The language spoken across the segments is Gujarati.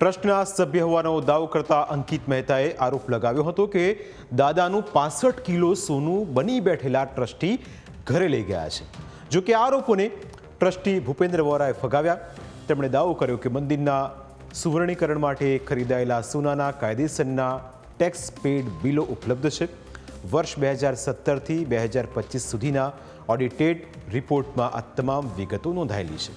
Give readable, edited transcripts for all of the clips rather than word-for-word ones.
ટ્રસ્ટના સભ્ય હોવાનો દાવો કરતા અંકિત મહેતાએ આરોપ લગાવ્યો હતો કે દાદાનું 65 કિલો સોનું બની બેઠેલા ટ્રસ્ટી ઘરે લઈ ગયા છે। જો કે આરોપોને ટ્રસ્ટી ભૂપેન્દ્ર વોરાએ ફગાવ્યા। તેમણે દાવો કર્યો કે મંદિરના સુવર્ણીકરણ માટે ખરીદાયેલા સોનાના કાયદેસરના ટેક્સ પેડ બિલો ઉપલબ્ધ છે। વર્ષ 2017થી 2025 સુધીના ઓડિટેડ રિપોર્ટમાં આ તમામ વિગતો નોંધાયેલી છે।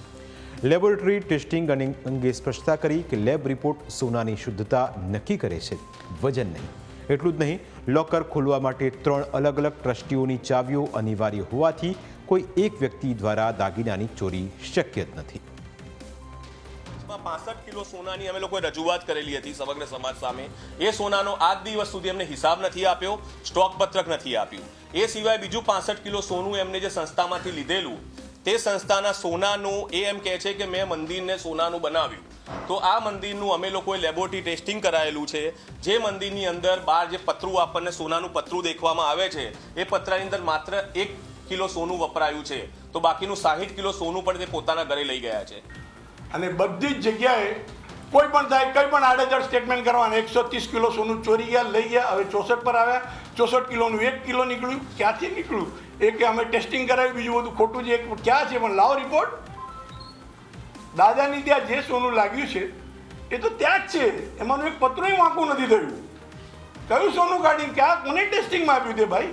લેબોરેટરી ટેસ્ટિંગ અંગે સ્પષ્ટતા કરી કે લેબ રિપોર્ટ સોનાની શુદ્ધતા નક્કી કરે છે, વજન નહીં। એટલું જ નહીં, લોકર ખોલવા માટે 3 અલગ અલગ ટ્રસ્ટીઓની ચાવીઓ અનિવાર્ય હોવાથી કોઈ એક વ્યક્તિ દ્વારા દાગીનાની ચોરી શક્ય જ નથી। 65 કિલો સોનાની અમે લોકોએ રજૂઆત કરેલી હતી સમગ્ર સમાજ સામે। એ સોનાનો આજ દિવસ સુધી એમને હિસાબ નથી આપ્યો, સ્ટોક પત્રક નથી આપ્યું। એ સિવાય બીજું 65 કિલો સોનું એમને જે સંસ્થામાંથી લીધેલું, તે સંસ્થાના સોનાનું એ એમ કહે છે કે મેં મંદિરને સોનાનું બનાવ્યું। તો આ મંદિરનું અમે લોકોએ લેબોરેટરી ટેસ્ટિંગ કરાયેલું છે। જે મંદિરની અંદર બહાર જે પતરું આપણને સોનાનું પતરું દેખવામાં આવે છે, એ પતરાની અંદર માત્ર 1 કિલો સોનું વપરાયું છે, તો બાકીનું 60 કિલો સોનું પણ તે પોતાના ઘરે લઈ ગયા છે। અને બધી જ જગ્યાએ કોઈ પણ થાય કંઈ પણ આડેધડ સ્ટેટમેન્ટ કરવાના। 130 કિલો સોનું ચોરી ગયા, લઈ ગયા, હવે 64 પર આવ્યા। 64 કિલોનું 1 કિલો નીકળ્યું, ક્યાંથી નીકળ્યું એ કે અમે ટેસ્ટિંગ કરાવ્યું, બીજું બધું ખોટું છે, ક્યાં છે પણ લાવો રિપોર્ટ। દાદાની ત્યાં જે સોનું લાગ્યું છે એ તો ત્યાં જ છે, એમાંનું એક પત્રોય વાંકું નથી થયું। કયું સોનું કાઢીને ક્યાં મને ટેસ્ટિંગમાં આપ્યું તે ભાઈ?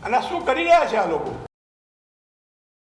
અને આ શું કરી રહ્યા છે આ લોકો?